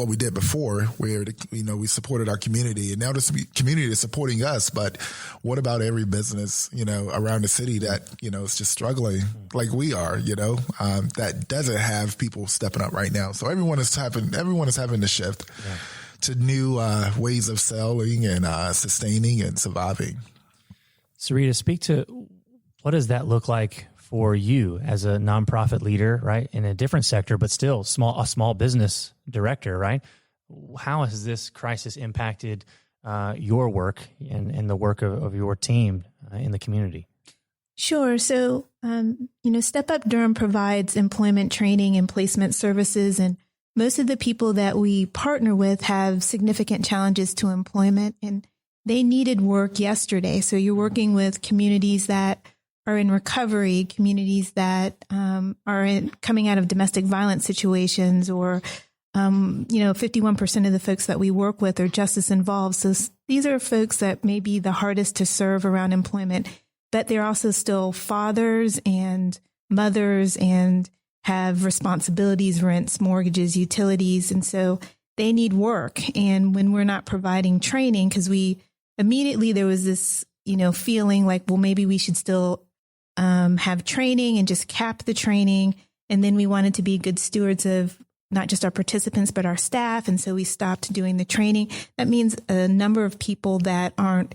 what we did before, where, we supported our community, and now this community is supporting us. But what about every business, around the city that, is just struggling like we are, that doesn't have people stepping up right now. So everyone is having to shift to new ways of selling and sustaining and surviving. Sarita, speak to what does that look like for you as a nonprofit leader, right, in a different sector, but still a small business director, right? How has this crisis impacted your work and the work of your team in the community? Sure. So, Step Up Durham provides employment training and placement services, and most of the people that we partner with have significant challenges to employment, and they needed work yesterday. So you're working with communities that are in recovery, communities that are coming out of domestic violence situations, or 51% of the folks that we work with are justice involved. So these are folks that may be the hardest to serve around employment, but they're also still fathers and mothers and have responsibilities, rents, mortgages, utilities. And so they need work. And when we're not providing training, because there was this, feeling like, well, maybe we should still have training and just cap the training. And then we wanted to be good stewards of not just our participants, but our staff. And so we stopped doing the training. That means a number of people that aren't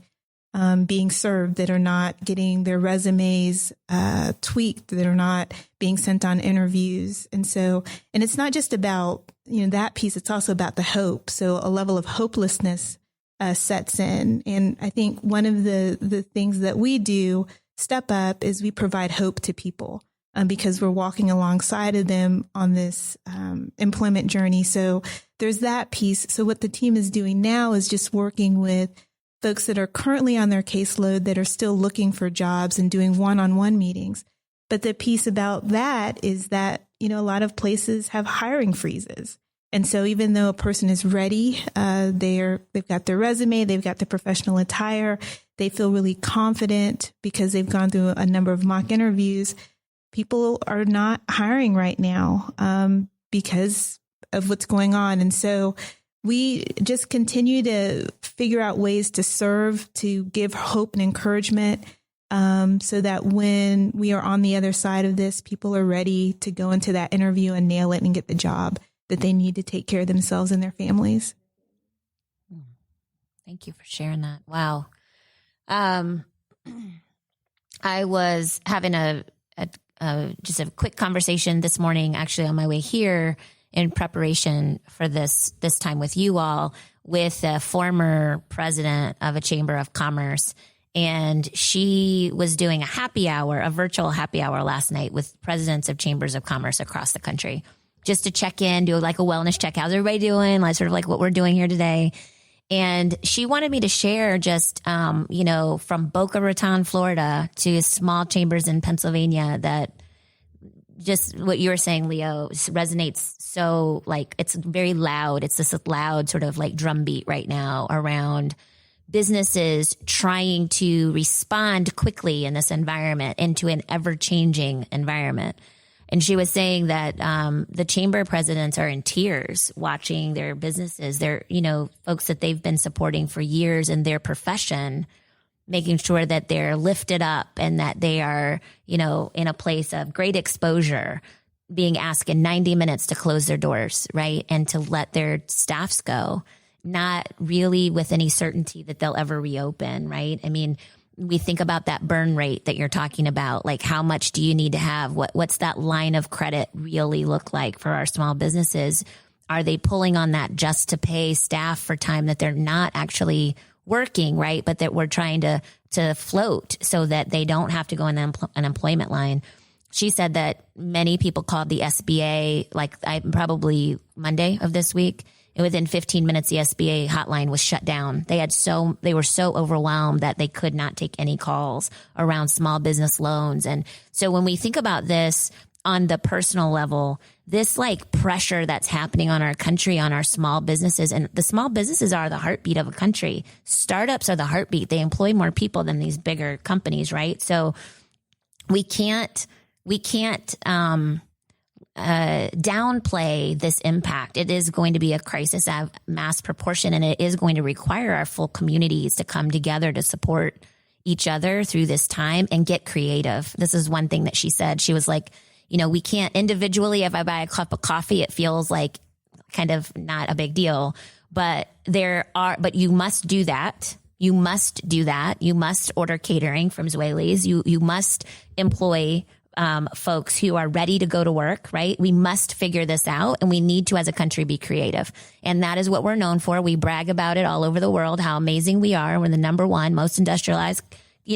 being served, that are not getting their resumes tweaked, that are not being sent on interviews. And it's not just about, that piece, it's also about the hope. So a level of hopelessness sets in. And I think one of the things that we do, Step Up, is we provide hope to people because we're walking alongside of them on this employment journey. So there's that piece. So what the team is doing now is just working with folks that are currently on their caseload that are still looking for jobs and doing one-on-one meetings. But the piece about that is that, a lot of places have hiring freezes. And so even though a person is ready, they've got their resume, they've got the professional attire, they feel really confident because they've gone through a number of mock interviews, people are not hiring right now because of what's going on. And so we just continue to figure out ways to serve, to give hope and encouragement so that when we are on the other side of this, people are ready to go into that interview and nail it and get the job that they need to take care of themselves and their families. Thank you for sharing that. Wow. I was having just a quick conversation this morning, actually on my way here in preparation for this time with you all, with a former president of a chamber of commerce. And she was doing a virtual happy hour last night with presidents of chambers of commerce across the country, just to check in, do like a wellness check. How's everybody doing? Like sort of like what we're doing here today. And she wanted me to share just, from Boca Raton, Florida to small chambers in Pennsylvania, that just what you were saying, Leo, resonates so like it's very loud. It's this loud sort of like drumbeat right now around businesses trying to respond quickly in this environment, into an ever-changing environment. And she was saying that the chamber presidents are in tears watching their businesses, their, folks that they've been supporting for years in their profession, making sure that they're lifted up and that they are, in a place of great exposure, being asked in 90 minutes to close their doors, right? And to let their staffs go, not really with any certainty that they'll ever reopen, right? I mean, we think about that burn rate that you're talking about, like how much do you need to have? What's that line of credit really look like for our small businesses? Are they pulling on that just to pay staff for time that they're not actually working, right? But that we're trying to float so that they don't have to go in the unemployment line. She said that many people called the SBA, probably Monday of this week. And within 15 minutes, the SBA hotline was shut down. They were so overwhelmed that they could not take any calls around small business loans. And so when we think about this on the personal level, this like pressure that's happening on our country, on our small businesses, and the small businesses are the heartbeat of a country. Startups are the heartbeat. They employ more people than these bigger companies, right? So we can't downplay this impact. It is going to be a crisis of mass proportion, and it is going to require our full communities to come together to support each other through this time and get creative. This is one thing that she said. She was like, we can't individually, if I buy a cup of coffee, it feels like kind of not a big deal, but you must do that. You must do that. You must order catering from Zweili's. You must employ folks who are ready to go to work, right? We must figure this out, and we need to, as a country, be creative. And that is what we're known for. We brag about it all over the world, how amazing we are. We're the number one, most industrialized,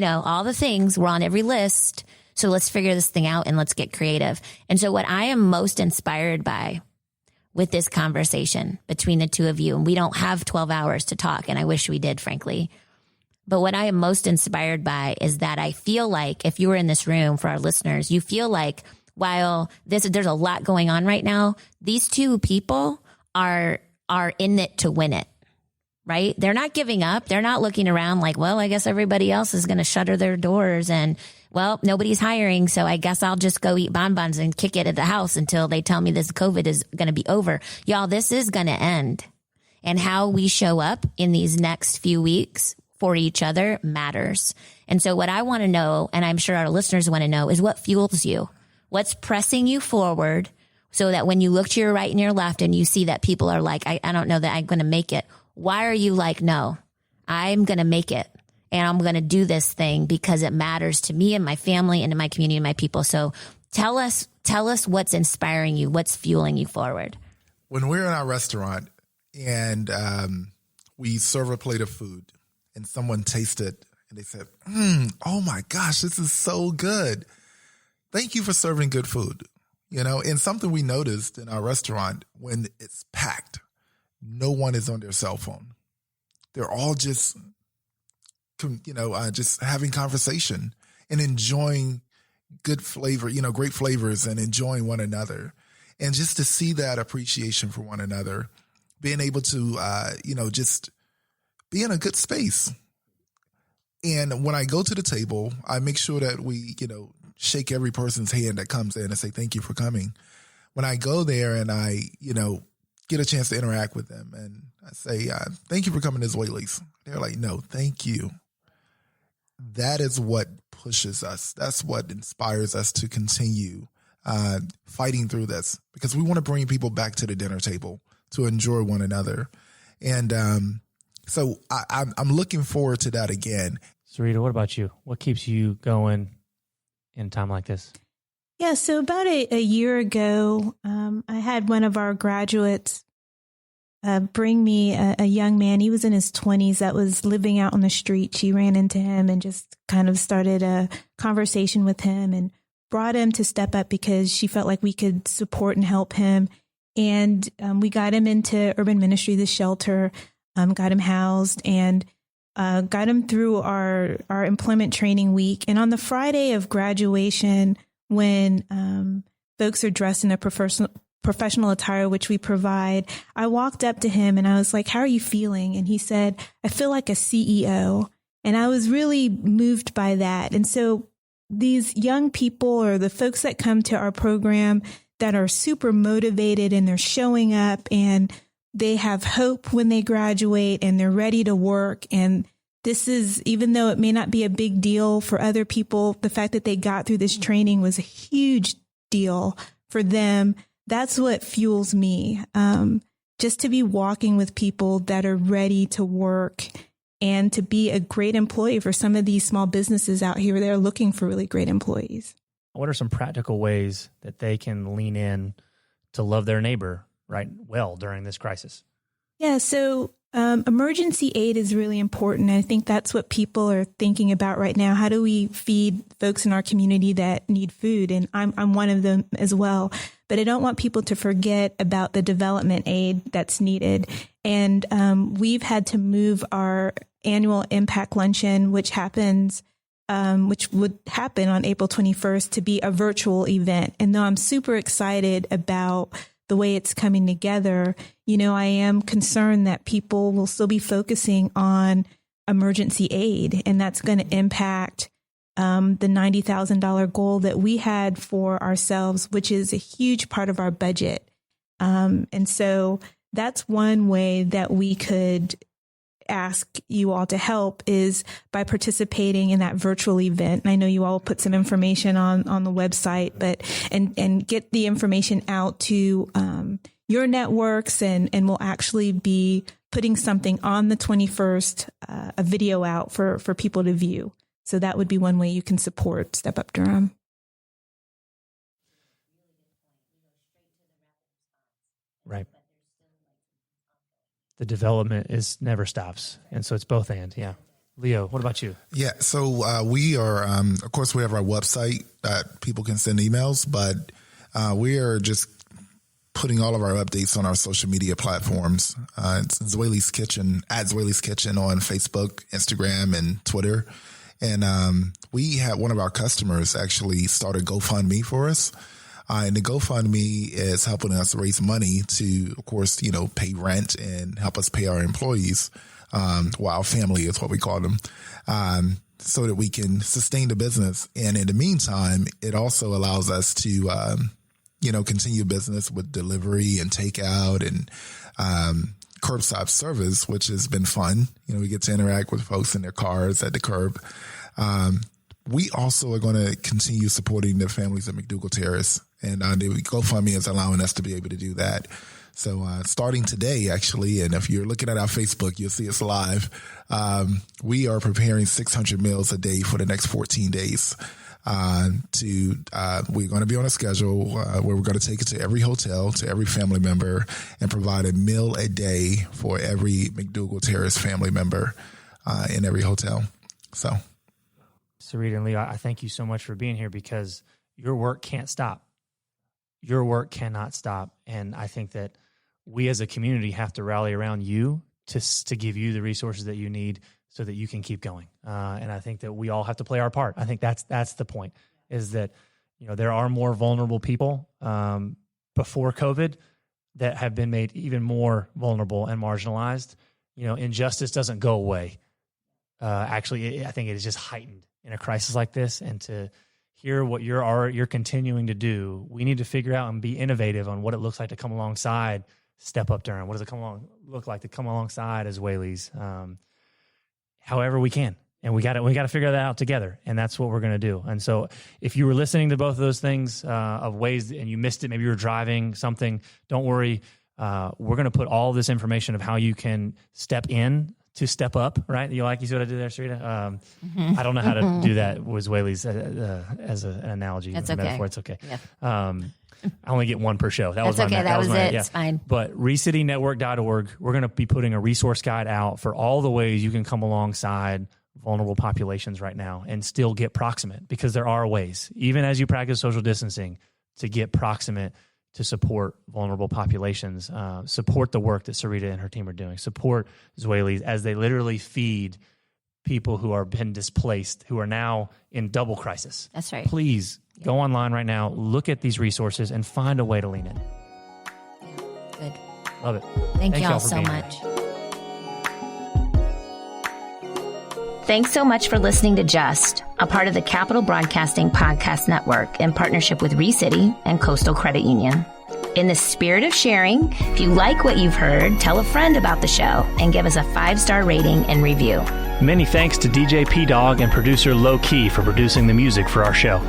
all the things. We're on every list. So let's figure this thing out and let's get creative. And so what I am most inspired by with this conversation between the two of you, and we don't have 12 hours to talk, and I wish we did, frankly. But what I am most inspired by is that I feel like, if you were in this room, for our listeners, you feel like while there's a lot going on right now, these two people are in it to win it, right? They're not giving up. They're not looking around like, well, I guess everybody else is going to shutter their doors, and well, nobody's hiring, so I guess I'll just go eat bonbons and kick it at the house until they tell me this COVID is going to be over. Y'all, this is going to end. And how we show up in these next few weeks for each other matters. And so what I want to know, and I'm sure our listeners want to know, is what fuels you? What's pressing you forward so that when you look to your right and your left and you see that people are like, I don't know that I'm going to make it. Why are you like, no, I'm going to make it, and I'm going to do this thing because it matters to me and my family and to my community and my people. So tell us what's inspiring you, what's fueling you forward. When we're in our restaurant and we serve a plate of food, and someone tasted and they said, oh my gosh, this is so good. Thank you for serving good food. And something we noticed in our restaurant, when it's packed, no one is on their cell phone. They're all just, just having conversation and enjoying good flavor, great flavors, and enjoying one another. And just to see that appreciation for one another, being able to, just be in a good space. And when I go to the table, I make sure that we, shake every person's hand that comes in and say, thank you for coming. When I go there and I, get a chance to interact with them and I say, thank you for coming to Zweili's. They're like, no, thank you. That is what pushes us. That's what inspires us to continue fighting through this, because we want to bring people back to the dinner table to enjoy one another. And, so I'm looking forward to that again. Sarita, what about you? What keeps you going in a time like this? Yeah, so about a year ago, I had one of our graduates bring me a young man. He was in his 20s that was living out on the street. She ran into him and just kind of started a conversation with him and brought him to step up because she felt like we could support and help him. And we got him into urban ministry, the shelter. Got him housed and got him through our employment training week. And on the Friday of graduation, when folks are dressed in a professional attire, which we provide, I walked up to him and I was like, how are you feeling? And he said, I feel like a CEO. And I was really moved by that. And so these young people, or the folks that come to our program that are super motivated and they're showing up and they have hope when they graduate and they're ready to work. And this is, even though it may not be a big deal for other people, the fact that they got through this training was a huge deal for them. That's what fuels me. Just to be walking with people that are ready to work and to be a great employee for some of these small businesses out here. They're looking for really great employees. What are some practical ways that they can lean in to love their neighbor well during this crisis? Yeah, so emergency aid is really important. I think that's what people are thinking about right now. How do we feed folks in our community that need food? And I'm one of them as well. But I don't want people to forget about the development aid that's needed. And we've had to move our annual Impact Luncheon, which would happen on April 21st, to be a virtual event. And though I'm super excited about the way it's coming together, I am concerned that people will still be focusing on emergency aid, and that's going to impact the $90,000 goal that we had for ourselves, which is a huge part of our budget. And so that's one way that we could ask you all to help, is by participating in that virtual event. And I know you all put some information on the website, but and get the information out to your networks, and we'll actually be putting something on the 21st, a video out for people to view. So that would be one way you can support Step Up Durham. Right. The development never stops. And so it's both and. Yeah. Leo, what about you? Yeah. So we are, of course, we have our website that people can send emails, but we are just putting all of our updates on our social media platforms. It's Zweli's Kitchen, at Zweli's Kitchen on Facebook, Instagram, and Twitter. And we had one of our customers actually start a GoFundMe for us. And the GoFundMe is helping us raise money to, of course, pay rent and help us pay our employees. Our family is what we call them, so that we can sustain the business. And in the meantime, it also allows us to, continue business with delivery and takeout and curbside service, which has been fun. We get to interact with folks in their cars at the curb. We also are going to continue supporting the families at McDougald Terrace, and the GoFundMe is allowing us to be able to do that. So starting today, actually, and if you're looking at our Facebook, you'll see us live. We are preparing 600 meals a day for the next 14 days. We're going to be on a schedule where we're going to take it to every hotel, to every family member, and provide a meal a day for every McDougald Terrace family member in every hotel. So, Sarita and Leo, I thank you so much for being here, because your work can't stop. Your work cannot stop. And I think that we as a community have to rally around you to give you the resources that you need so that you can keep going. And I think that we all have to play our part. I think that's the point, is that, there are more vulnerable people before COVID that have been made even more vulnerable and marginalized. Injustice doesn't go away. Actually, I think it is just heightened in a crisis like this. And to hear what you're continuing to do, we need to figure out and be innovative on what it looks like to come alongside Step Up Durham. What does it look like to come alongside as Zweli's? However we can. And we got to figure that out together. And that's what we're going to do. And so if you were listening to both of those things of ways and you missed it, maybe you were driving something, don't worry. We're going to put all this information of how you can step in to step up, right? You see what I did there, Sarita? I don't know how to do that with Zweli's as an analogy. That's okay. Metaphor. It's okay. Yeah. I only get one per show. That was my okay. That was it. Yeah. It's fine. But ReCityNetwork.org, we're going to be putting a resource guide out for all the ways you can come alongside vulnerable populations right now and still get proximate, because there are ways, even as you practice social distancing, to get proximate to support vulnerable populations, support the work that Sarita and her team are doing, support Zweli's as they literally feed people who are been displaced, who are now in double crisis. That's right. Please go online right now, look at these resources, and find a way to lean in. Yeah, good. Love it. Thank Thanks y'all for so being much. here. Thanks so much for listening to Just, a part of the Capital Broadcasting Podcast Network in partnership with ReCity and Coastal Credit Union. In the spirit of sharing, if you like what you've heard, tell a friend about the show and give us a 5-star rating and review. Many thanks to DJ P-Dog and producer Low Key for producing the music for our show.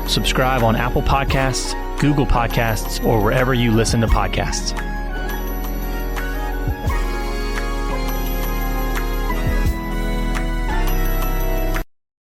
Subscribe on Apple Podcasts, Google Podcasts, or wherever you listen to podcasts.